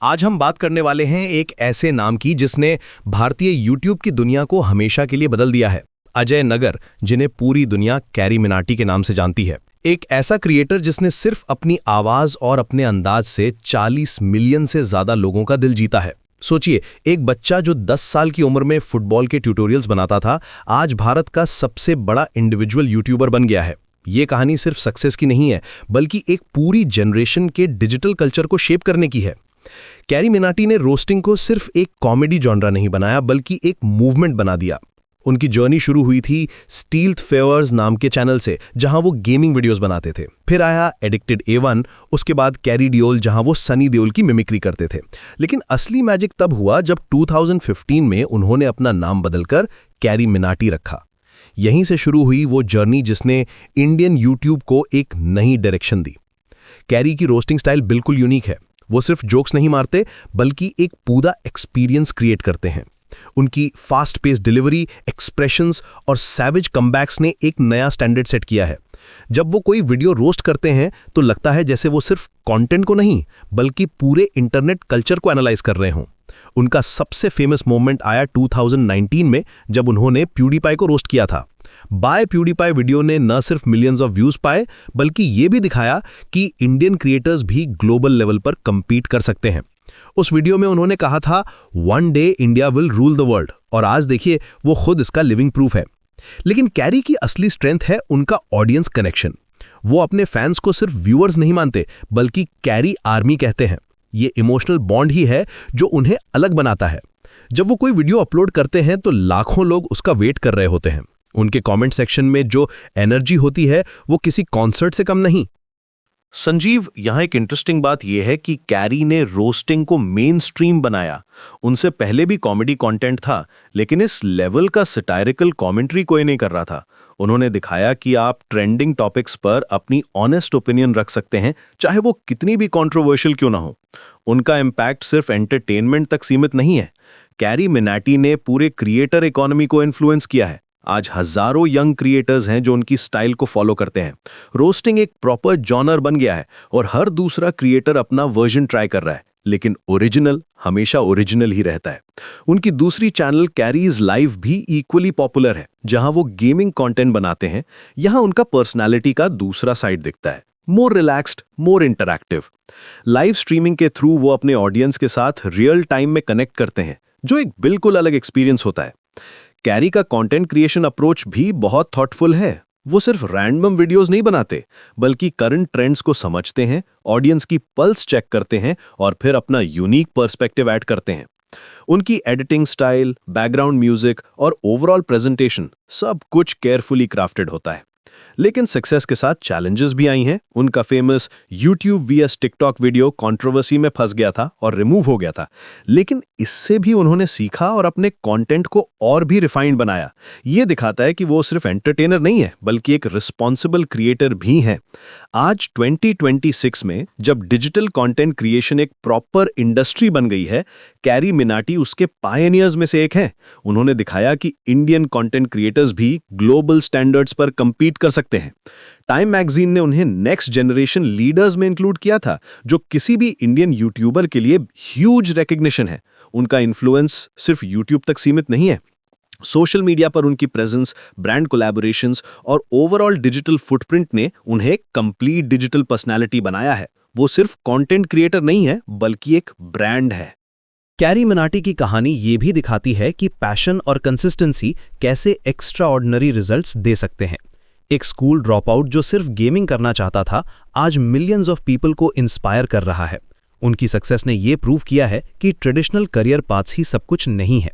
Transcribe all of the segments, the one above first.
आज हम बात करने वाले हैं एक ऐसे नाम की जिसने भारतीय यूट्यूब की दुनिया को हमेशा के लिए बदल दिया है। अजय नगर, जिन्हें पूरी दुनिया कैरी मिनाटी के नाम से जानती है। एक ऐसा क्रिएटर जिसने सिर्फ अपनी आवाज और अपने अंदाज से 40 मिलियन से ज्यादा लोगों का दिल जीता है। सोचिए, एक बच्चा जो 10 साल की उम्र में फुटबॉल के ट्यूटोरियल्स बनाता था, आज भारत का सबसे बड़ा इंडिविजुअल यूट्यूबर बन गया है। ये कहानी सिर्फ सक्सेस की नहीं है, बल्कि एक पूरी जनरेशन के डिजिटल कल्चर को शेप करने की है। कैरी मिनाटी ने रोस्टिंग को सिर्फ एक कॉमेडी जॉनरा नहीं बनाया, बल्कि एक मूवमेंट बना दिया। उनकी जर्नी शुरू हुई थी स्टील्थ फेवर्स नाम के चैनल से, जहां वो गेमिंग वीडियोस बनाते थे। फिर आया एडिक्टेड A1, उसके बाद कैरी डियोल, जहां वो सनी देओल की मिमिक्री करते थे। लेकिन असली मैजिक तब हुआ जब 2015 में उन्होंने अपना नाम बदलकर कैरी मिनाटी रखा। यहीं से शुरू हुई वो जर्नी जिसने इंडियन यूट्यूब को एक नई डायरेक्शन दी। कैरी की रोस्टिंग स्टाइल बिल्कुल यूनिक है। वो सिर्फ जोक्स नहीं मारते, बल्कि एक पूरा एक्सपीरियंस क्रिएट करते हैं। उनकी फास्ट पेस डिलीवरी, एक्सप्रेशंस और सैवेज कमबैक्स ने एक नया स्टैंडर्ड सेट किया है। जब वो कोई वीडियो रोस्ट करते हैं तो लगता है जैसे वो सिर्फ कंटेंट को नहीं, बल्कि पूरे इंटरनेट कल्चर को एनालाइज कर रहे हों। उनका सबसे फेमस मोमेंट आया 2019 में, जब उन्होंने प्यूडीपाई को रोस्ट किया था। बाय प्यूडीपाई वीडियो ने न सिर्फ मिलियंस ऑफ व्यूज पाए, बल्कि ये भी दिखाया कि इंडियन क्रिएटर्स भी ग्लोबल लेवल पर compete कर सकते हैं। उस वीडियो में उन्होंने कहा था, one day India will rule the world, और आज देखिए वो खुद इसका लिविंग प्रूफ है। लेकिन कैरी की असली स्ट्रेंथ है उनका ऑडियंस कनेक्शन। वो अपने फैंस को सिर्फ व्यूअर्स नहीं मानते, बल्कि कैरी आर्मी कहते हैं। ये इमोशनल बॉन्ड ही है जो उन्हें अलग बनाता है। जब वो कोई वीडियो अपलोड करते हैं तो लाखों लोग उसका वेट कर रहे होते हैं। उनके कमेंट सेक्शन में जो एनर्जी होती है, वो किसी कॉन्सर्ट से कम नहीं। संजीव, यहाँ एक इंटरेस्टिंग बात यह है कि कैरी ने रोस्टिंग को मेन स्ट्रीम बनाया। उनसे पहले भी कॉमेडी कंटेंट था, लेकिन इस लेवल का सटायरिकल कमेंट्री कोई नहीं कर रहा था। उन्होंने दिखाया कि आप ट्रेंडिंग टॉपिक्स पर अपनी ऑनेस्ट ओपिनियन रख सकते हैं, चाहे वो कितनी भी कंट्रोवर्शियल क्यों ना हो। उनका इम्पैक्ट सिर्फ एंटरटेनमेंट तक सीमित नहीं है। कैरी मिनाटी ने पूरे क्रिएटर इकोनॉमी को इन्फ्लुएंस किया है। आज हजारों यंग क्रिएटर्स हैं जो उनकी स्टाइल को फॉलो करते हैं। रोस्टिंग एक प्रॉपर जॉनर बन गया है और हर दूसरा क्रिएटर अपना वर्जन ट्राई कर रहा है, लेकिन ओरिजिनल हमेशा ओरिजिनल ही रहता है। उनकी दूसरी चैनल कैरीज लाइव भी इक्वली पॉपुलर है, जहां वो गेमिंग कंटेंट बनाते हैं। यहां उनका पर्सनालिटी का दूसरा साइड दिखता है, मोर रिलैक्स्ड, मोर इंटरैक्टिव। लाइव स्ट्रीमिंग के थ्रू वो अपने ऑडियंस के साथ रियल टाइम में कनेक्ट करते हैं, जो एक बिल्कुल अलग एक्सपीरियंस होता है। कैरी का कंटेंट क्रिएशन अप्रोच भी बहुत थॉटफुल है। वो सिर्फ रैंडम वीडियोस नहीं बनाते, बल्कि करंट ट्रेंड्स को समझते हैं, ऑडियंस की पल्स चेक करते हैं और फिर अपना यूनिक पर्सपेक्टिव ऐड करते हैं। उनकी एडिटिंग स्टाइल, बैकग्राउंड म्यूजिक और ओवरऑल प्रेजेंटेशन सब कुछ केयरफुली क्राफ्टेड होता है। लेकिन सक्सेस के साथ चैलेंजेस भी आई हैं। उनका famous YouTube vs TikTok video controversy में फंस गया था और रिमूव हो गया था, लेकिन इससे भी उन्होंने सीखा और अपने कंटेंट को और भी रिफाइंड बनाया। ये दिखाता है कि वो सिर्फ एंटरटेनर नहीं है, बल्कि एक रिस्पॉन्सिबल क्रिएटर भी हैं। आज 2026 में जब डिजिटल कंटेंट क्रिएशन एक प्रॉपर इंडस्ट्री बन गई है, कैरी मिनाटी उसके पायनियर्स में से एक हैं। उन्होंने दिखाया कि इंडियन कंटेंट क्रिएटर्स भी ग्लोबल स्टैंडर्ड्स पर compete कर सकते हैं। टाइम मैगजीन ने उन्हें नेक्स्ट जनरेशन लीडर्स में इंक्लूड किया था, जो किसी भी इंडियन यूट्यूबर के लिए ह्यूज रिकॉग्निशन है। उनका इन्फ्लुएंस सिर्फ यूट्यूब तक सीमित नहीं है। सोशल मीडिया पर उनकी प्रेजेंस, ब्रांड कोलैबोरेशंस और ओवरऑल डिजिटल फुटप्रिंट ने उन्हें कंप्लीट डिजिटल पर्सनालिटी बनाया है। वो सिर्फ कंटेंट क्रिएटर नहीं है, बल्कि एक ब्रांड है। कैरी मिनाटी की कहानी ये भी दिखाती है कि पैशन और कंसिस्टेंसी कैसे एक्स्ट्रा ऑर्डिनरी रिजल्ट्स दे सकते हैं। एक स्कूल ड्रॉप आउट जो सिर्फ गेमिंग करना चाहता था, आज मिलियंस ऑफ पीपल को इंस्पायर कर रहा है। उनकी सक्सेस ने ये प्रूव किया है कि ट्रेडिशनल करियर पाथ्स ही सब कुछ नहीं है।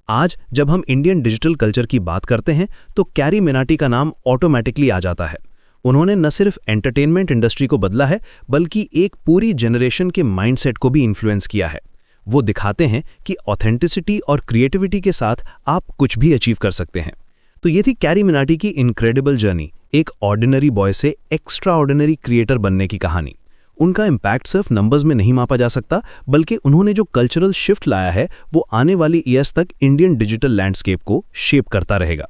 आज जब हम इंडियन डिजिटल कल्चर की बात करते हैं, तो कैरी मिनाटी का नाम ऑटोमेटिकली आ जाता है। उन्होंने न सिर्फ एंटरटेनमेंट इंडस्ट्री को बदला है, बल्कि एक पूरी जनरेशन के माइंडसेट को भी इन्फ्लुएंस किया है। वो दिखाते हैं कि ऑथेंटिसिटी और क्रिएटिविटी के साथ आप कुछ भी अचीव कर सकते हैं। तो ये थी कैरी मिनाटी की इनक्रेडिबल जर्नी, एक ऑर्डिनरी बॉय से एक्स्ट्रा ऑर्डिनरी क्रिएटर बनने की कहानी। उनका इम्पैक्ट सिर्फ नंबर्स में नहीं मापा जा सकता, बल्कि उन्होंने जो कल्चरल शिफ्ट लाया है, वो आने वाली ईयर्स तक इंडियन डिजिटल लैंडस्केप को शेप करता रहेगा।